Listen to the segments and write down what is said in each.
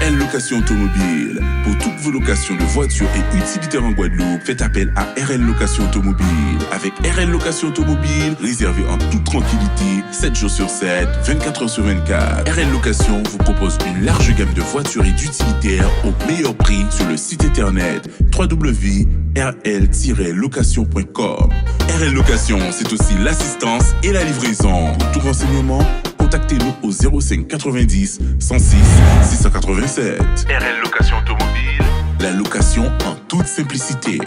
RL Location Automobile. Pour toutes vos locations de voitures et utilitaires en Guadeloupe, faites appel à RL Location Automobile. Avec RL Location Automobile, réservez en toute tranquillité, 7 jours sur 7, 24 heures sur 24. RL Location vous propose une large gamme de voitures et d'utilitaires au meilleur prix sur le site internet www.rl-location.com. RL Location, c'est aussi l'assistance et la livraison. Pour tout renseignement, contactez-nous au 05 90 106 687. RL Location Automobile, la location en toute simplicité.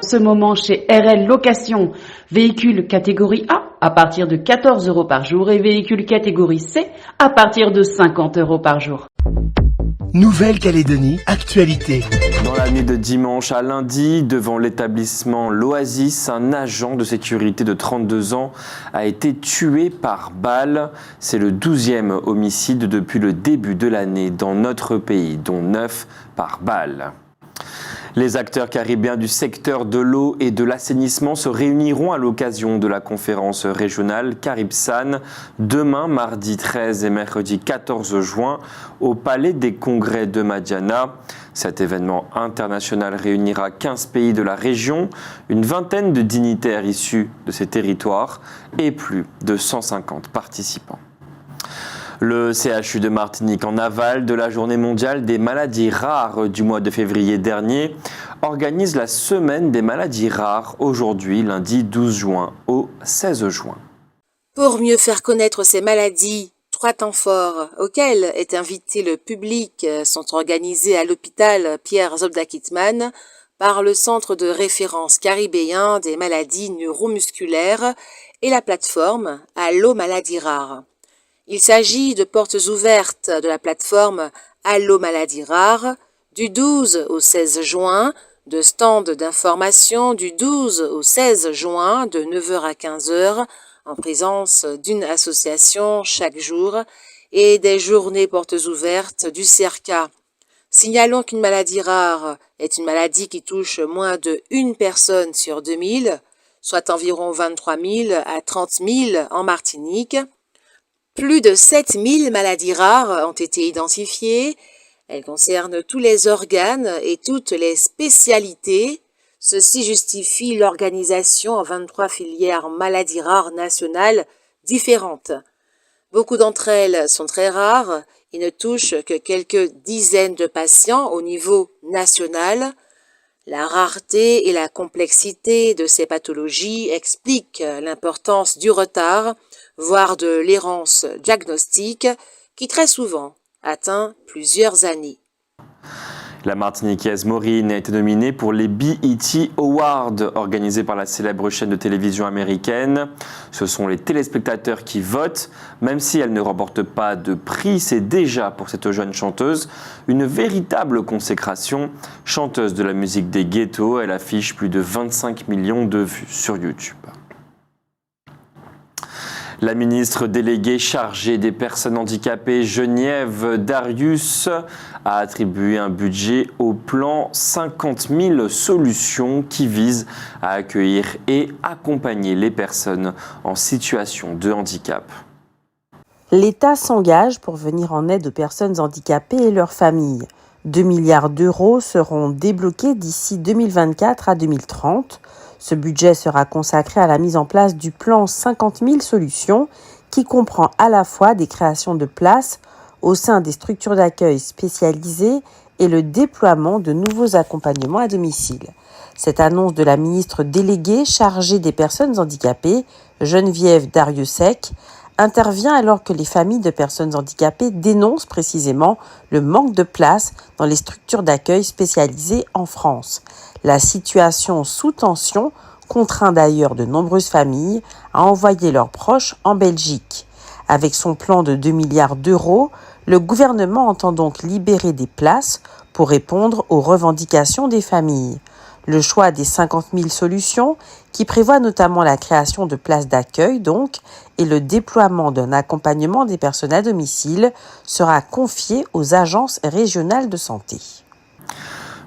Ce moment chez RL Location, véhicule catégorie A à partir de 14 € par jour et véhicule catégorie C à partir de 50 € par jour. Nouvelle-Calédonie, actualité. Dans la nuit de dimanche à lundi, devant l'établissement L'Oasis, un agent de sécurité de 32 ans a été tué par balle. C'est le 12e homicide depuis le début de l'année dans notre pays, dont 9 par balle. Les acteurs caribéens du secteur de l'eau et de l'assainissement se réuniront à l'occasion de la conférence régionale Caribsan demain, mardi 13 et mercredi 14 juin, au Palais des Congrès de Madiana. Cet événement international réunira 15 pays de la région, une vingtaine de dignitaires issus de ces territoires et plus de 150 participants. Le CHU de Martinique, en aval de la Journée mondiale des maladies rares du mois de février dernier, organise la Semaine des maladies rares aujourd'hui, lundi 12 juin au 16 juin. Pour mieux faire connaître ces maladies, 3 temps forts auxquels est invité le public sont organisés à l'hôpital Pierre Zobda-Kittmann par le Centre de référence caribéen des maladies neuromusculaires et la plateforme Allo Maladies Rares. Il s'agit de portes ouvertes de la plateforme Allo Maladies Rares du 12 au 16 juin, de stands d'information du 12 au 16 juin de 9h à 15h en présence d'une association chaque jour et des journées portes ouvertes du CERCA. Signalons qu'une maladie rare est une maladie qui touche moins de 1 personne sur 2000, soit environ 23 000 à 30 000 en Martinique. Plus de 7 000 maladies rares ont été identifiées. Elles concernent tous les organes et toutes les spécialités. Ceci justifie l'organisation en 23 filières maladies rares nationales différentes. Beaucoup d'entre elles sont très rares et ne touchent que quelques dizaines de patients au niveau national. La rareté et la complexité de ces pathologies expliquent l'importance du retard, voire de l'errance diagnostique, qui très souvent atteint plusieurs années. La Martiniquaise Maureen a été nominée pour les BET Awards organisés par la célèbre chaîne de télévision américaine. Ce sont les téléspectateurs qui votent. Même si elle ne remporte pas de prix, c'est déjà pour cette jeune chanteuse une véritable consécration. Chanteuse de la musique des ghettos, elle affiche plus de 25 millions de vues sur YouTube. La ministre déléguée chargée des personnes handicapées, Geneviève Darius, a attribué un budget au plan 50 000 solutions qui vise à accueillir et accompagner les personnes en situation de handicap. L'État s'engage pour venir en aide aux personnes handicapées et leurs familles. 2 milliards d'euros seront débloqués d'ici 2024 à 2030. Ce budget sera consacré à la mise en place du plan 50 000 solutions qui comprend à la fois des créations de places au sein des structures d'accueil spécialisées et le déploiement de nouveaux accompagnements à domicile. Cette annonce de la ministre déléguée chargée des personnes handicapées, Geneviève Dariussec, intervient alors que les familles de personnes handicapées dénoncent précisément le manque de place dans les structures d'accueil spécialisées en France. La situation sous tension contraint d'ailleurs de nombreuses familles à envoyer leurs proches en Belgique. Avec son plan de 2 milliards d'euros, le gouvernement entend donc libérer des places pour répondre aux revendications des familles. Le choix des 50 000 solutions, qui prévoit notamment la création de places d'accueil donc, et le déploiement d'un accompagnement des personnes à domicile, sera confié aux agences régionales de santé.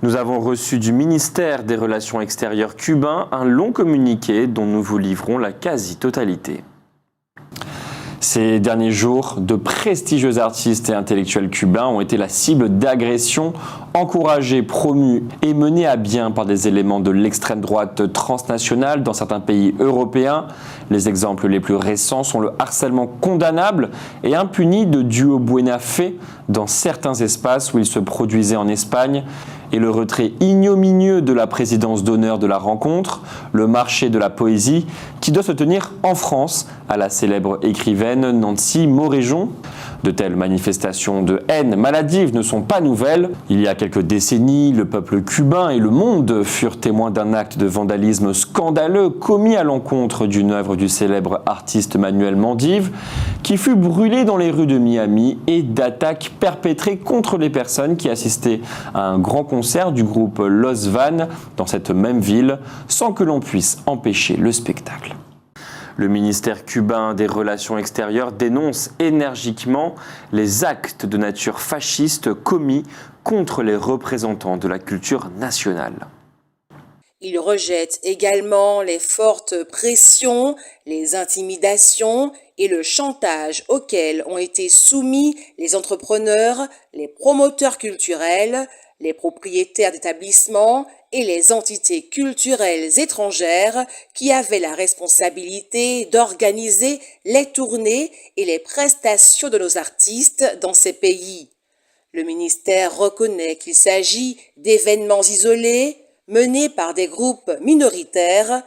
Nous avons reçu du ministère des Relations extérieures cubain un long communiqué dont nous vous livrons la quasi-totalité. Ces derniers jours, de prestigieux artistes et intellectuels cubains ont été la cible d'agressions encouragées, promues et menées à bien par des éléments de l'extrême droite transnationale dans certains pays européens. Les exemples les plus récents sont le harcèlement condamnable et impuni de Duo Buena Fe dans certains espaces où il se produisait en Espagne et le retrait ignominieux de la présidence d'honneur de la rencontre, le marché de la poésie, qui doit se tenir en France, à la célèbre écrivaine Nancy Moréjon. De telles manifestations de haine maladive ne sont pas nouvelles. Il y a quelques décennies, le peuple cubain et le monde furent témoins d'un acte de vandalisme scandaleux commis à l'encontre d'une œuvre du célèbre artiste Manuel Mandive, qui fut brûlée dans les rues de Miami, et d'attaques perpétrées contre les personnes qui assistaient à un grand concert du groupe Los Van dans cette même ville, sans que l'on puisse empêcher le spectacle. Le ministère cubain des Relations extérieures dénonce énergiquement les actes de nature fasciste commis contre les représentants de la culture nationale. Il rejette également les fortes pressions, les intimidations et le chantage auxquels ont été soumis les entrepreneurs, les promoteurs culturels, les propriétaires d'établissements et les entités culturelles étrangères qui avaient la responsabilité d'organiser les tournées et les prestations de nos artistes dans ces pays. Le ministère reconnaît qu'il s'agit d'événements isolés menés par des groupes minoritaires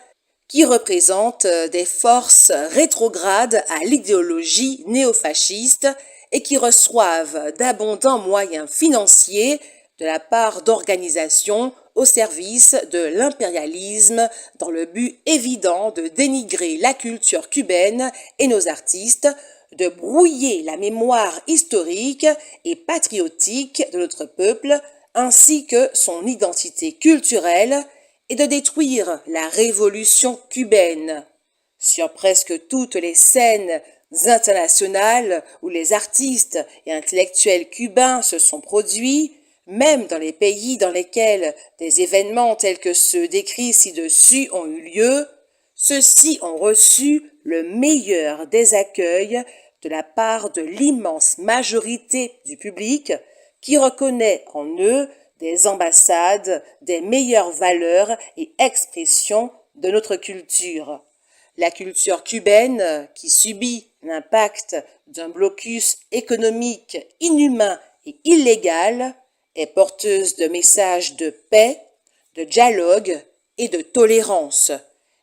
qui représentent des forces rétrogrades à l'idéologie néofasciste et qui reçoivent d'abondants moyens financiers de la part d'organisations au service de l'impérialisme dans le but évident de dénigrer la culture cubaine et nos artistes, de brouiller la mémoire historique et patriotique de notre peuple ainsi que son identité culturelle et de détruire la révolution cubaine. Sur presque toutes les scènes internationales où les artistes et intellectuels cubains se sont produits, même dans les pays dans lesquels des événements tels que ceux décrits ci-dessus ont eu lieu, ceux-ci ont reçu le meilleur des accueils de la part de l'immense majorité du public qui reconnaît en eux des ambassades des meilleures valeurs et expressions de notre culture. La culture cubaine, qui subit l'impact d'un blocus économique inhumain et illégal, est porteuse de messages de paix, de dialogue et de tolérance.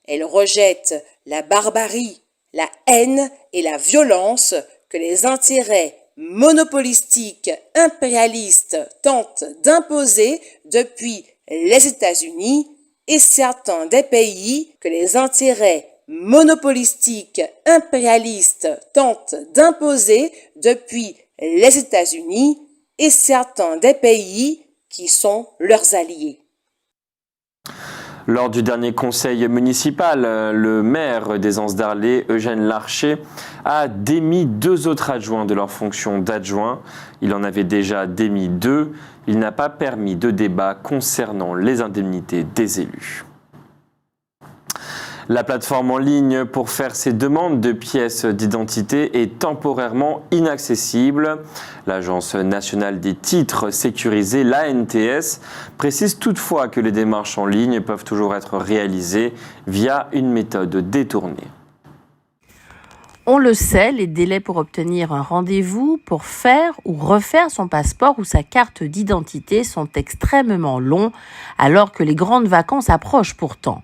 Elle rejette la barbarie, la haine et la violence que les intérêts monopolistiques impérialistes tentent d'imposer depuis les États-Unis et certains des pays que les intérêts monopolistiques impérialistes tentent d'imposer depuis les États-Unis et certains des pays qui sont leurs alliés. Lors du dernier conseil municipal, le maire des Anses-d'Arlé, Eugène Larcher, a démis 2 autres adjoints de leur fonction d'adjoint. Il en avait déjà démis 2. Il n'a pas permis de débat concernant les indemnités des élus. La plateforme en ligne pour faire ses demandes de pièces d'identité est temporairement inaccessible. L'Agence nationale des titres sécurisés, l'ANTS, précise toutefois que les démarches en ligne peuvent toujours être réalisées via une méthode détournée. On le sait, les délais pour obtenir un rendez-vous, pour faire ou refaire son passeport ou sa carte d'identité sont extrêmement longs, alors que les grandes vacances approchent pourtant.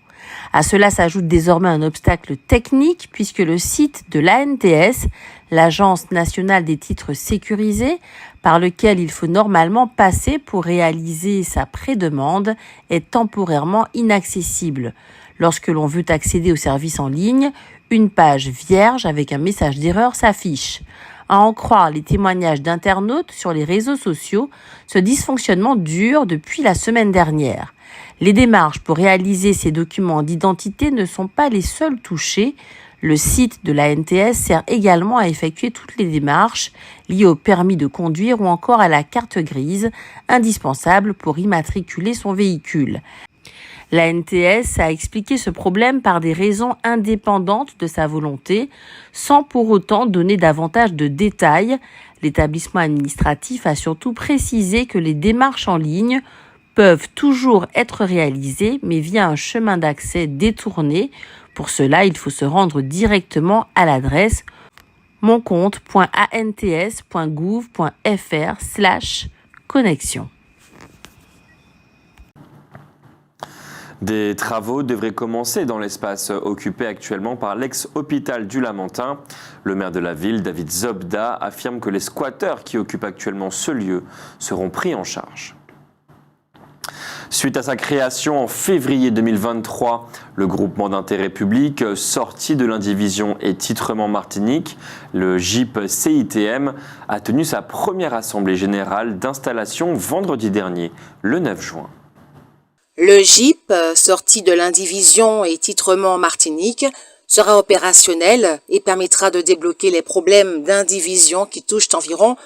À cela s'ajoute désormais un obstacle technique puisque le site de l'ANTS, l'Agence nationale des titres sécurisés, par lequel il faut normalement passer pour réaliser sa prédemande, est temporairement inaccessible. Lorsque l'on veut accéder au service en ligne, une page vierge avec un message d'erreur s'affiche. À en croire les témoignages d'internautes sur les réseaux sociaux, ce dysfonctionnement dure depuis la semaine dernière. Les démarches pour réaliser ces documents d'identité ne sont pas les seules touchées. Le site de l'ANTS sert également à effectuer toutes les démarches liées au permis de conduire ou encore à la carte grise, indispensable pour immatriculer son véhicule. La NTS a expliqué ce problème par des raisons indépendantes de sa volonté, sans pour autant donner davantage de détails. L'établissement administratif a surtout précisé que les démarches en ligne peuvent toujours être réalisées, mais via un chemin d'accès détourné. Pour cela, il faut se rendre directement à l'adresse moncompte.ants.gouv.fr/connexion. Des travaux devraient commencer dans l'espace occupé actuellement par l'ex-hôpital du Lamentin. Le maire de la ville, David Zobda, affirme que les squatteurs qui occupent actuellement ce lieu seront pris en charge. Suite à sa création en février 2023, le groupement d'intérêt public sorti de l'indivision et titrement Martinique, le GIP CITM, a tenu sa première assemblée générale d'installation vendredi dernier, le 9 juin. Le GIP, sorti de l'indivision et titrement Martinique, sera opérationnel et permettra de débloquer les problèmes d'indivision qui touchent environ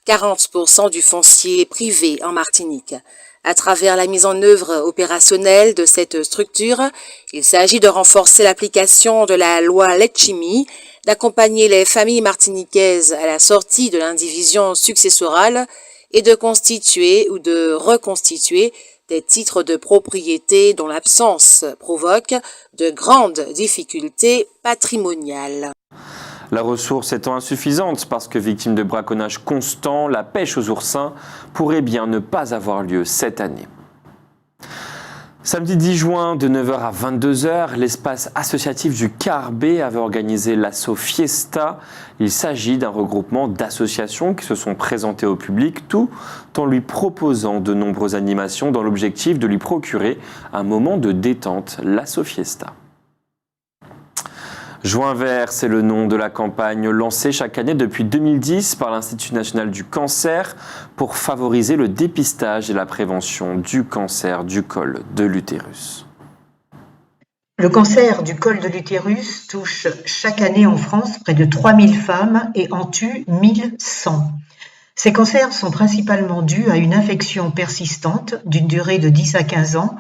40% du foncier privé en Martinique. À travers la mise en œuvre opérationnelle de cette structure, il s'agit de renforcer l'application de la loi Letchimy, d'accompagner les familles martiniquaises à la sortie de l'indivision successorale et de constituer ou de reconstituer des titres de propriété dont l'absence provoque de grandes difficultés patrimoniales. La ressource étant insuffisante parce que victime de braconnage constant, la pêche aux oursins pourrait bien ne pas avoir lieu cette année. Samedi 10 juin, de 9h à 22h, l'espace associatif du Carbet avait organisé l'assaut Fiesta. Il s'agit d'un regroupement d'associations qui se sont présentées au public, tout en lui proposant de nombreuses animations dans l'objectif de lui procurer un moment de détente, l'assaut Fiesta. Juin vert, c'est le nom de la campagne lancée chaque année depuis 2010 par l'Institut national du cancer pour favoriser le dépistage et la prévention du cancer du col de l'utérus. Le cancer du col de l'utérus touche chaque année en France près de 3000 femmes et en tue 1100. Ces cancers sont principalement dus à une infection persistante d'une durée de 10 à 15 ans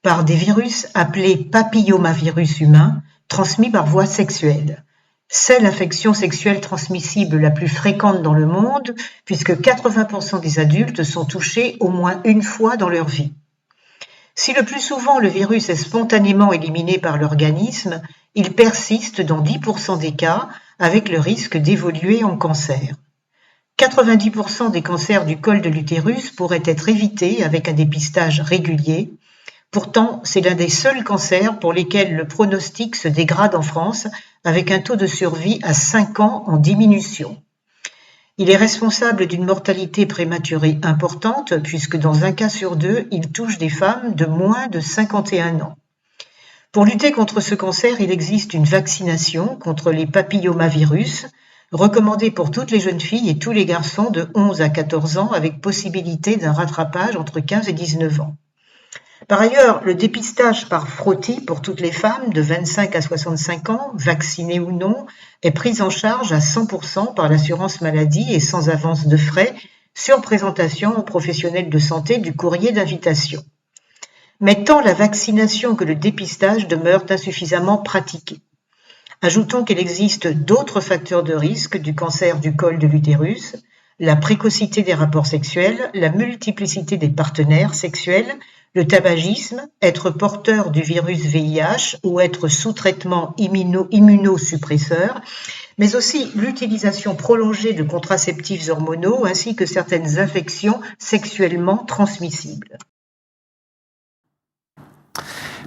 par des virus appelés papillomavirus humains, transmis par voie sexuelle. C'est l'infection sexuelle transmissible la plus fréquente dans le monde, puisque 80% des adultes sont touchés au moins une fois dans leur vie. Si le plus souvent le virus est spontanément éliminé par l'organisme, il persiste dans 10% des cas, avec le risque d'évoluer en cancer. 90% des cancers du col de l'utérus pourraient être évités avec un dépistage régulier. Pourtant, c'est l'un des seuls cancers pour lesquels le pronostic se dégrade en France, avec un taux de survie à 5 ans en diminution. Il est responsable d'une mortalité prématurée importante, puisque dans un cas sur deux, il touche des femmes de moins de 51 ans. Pour lutter contre ce cancer, il existe une vaccination contre les papillomavirus, recommandée pour toutes les jeunes filles et tous les garçons de 11 à 14 ans, avec possibilité d'un rattrapage entre 15 et 19 ans. Par ailleurs, le dépistage par frottis pour toutes les femmes de 25 à 65 ans, vaccinées ou non, est pris en charge à 100% par l'assurance maladie et sans avance de frais, sur présentation aux professionnels de santé du courrier d'invitation. Mais tant la vaccination que le dépistage demeurent insuffisamment pratiqués. Ajoutons qu'il existe d'autres facteurs de risque du cancer du col de l'utérus, la précocité des rapports sexuels, la multiplicité des partenaires sexuels, le tabagisme, être porteur du virus VIH ou être sous traitement immunosuppresseur, mais aussi l'utilisation prolongée de contraceptifs hormonaux ainsi que certaines infections sexuellement transmissibles.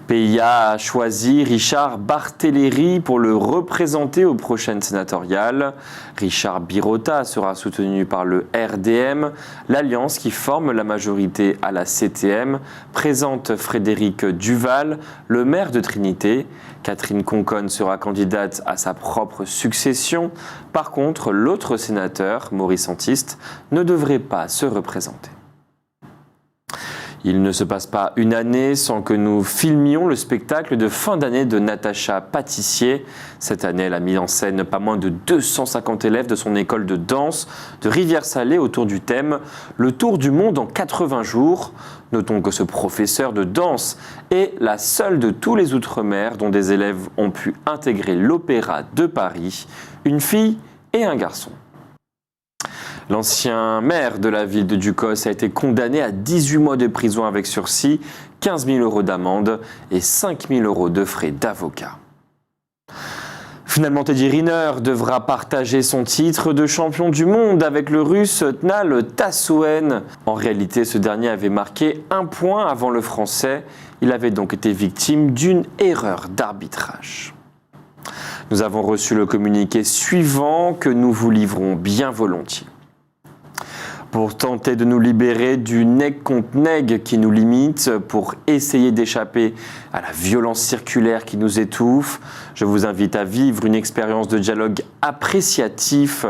PIA a choisi Richard Barthéléry pour le représenter aux prochaines sénatoriales. Richard Birota sera soutenu par le RDM. L'alliance qui forme la majorité à la CTM présente Frédéric Duval, le maire de Trinité. Catherine Conconne sera candidate à sa propre succession. Par contre, l'autre sénateur, Maurice Antiste, ne devrait pas se représenter. Il ne se passe pas une année sans que nous filmions le spectacle de fin d'année de Natacha Pâtissier. Cette année, elle a mis en scène pas moins de 250 élèves de son école de danse de Rivière-Salée autour du thème « Le tour du monde en 80 jours ». Notons que ce professeur de danse est la seule de tous les Outre-mer dont des élèves ont pu intégrer l'Opéra de Paris, une fille et un garçon. L'ancien maire de la ville de Ducos a été condamné à 18 mois de prison avec sursis, 15 000 € d'amende et 5 000 € de frais d'avocat. Finalement, Teddy Riner devra partager son titre de champion du monde avec le Russe Tnal Tassouen. En réalité, ce dernier avait marqué 1 point avant le Français. Il avait donc été victime d'une erreur d'arbitrage. Nous avons reçu le communiqué suivant que nous vous livrons bien volontiers. Pour tenter de nous libérer du nègre contre nègre qui nous limite, pour essayer d'échapper à la violence circulaire qui nous étouffe, je vous invite à vivre une expérience de dialogue appréciatif.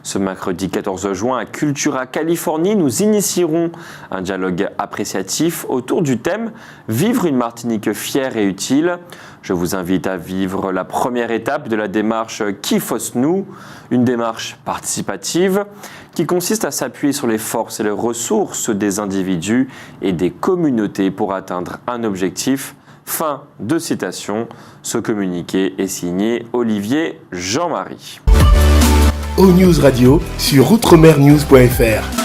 Ce mercredi 14 juin à Cultura Californie, nous initierons un dialogue appréciatif autour du thème « Vivre une Martinique fière et utile ». Je vous invite à vivre la première étape de la démarche Qui fausse-nous, une démarche participative qui consiste à s'appuyer sur les forces et les ressources des individus et des communautés pour atteindre un objectif. Fin de citation. Ce communiqué est signé Olivier Jean-Marie. O-News Radio sur outremernews.fr.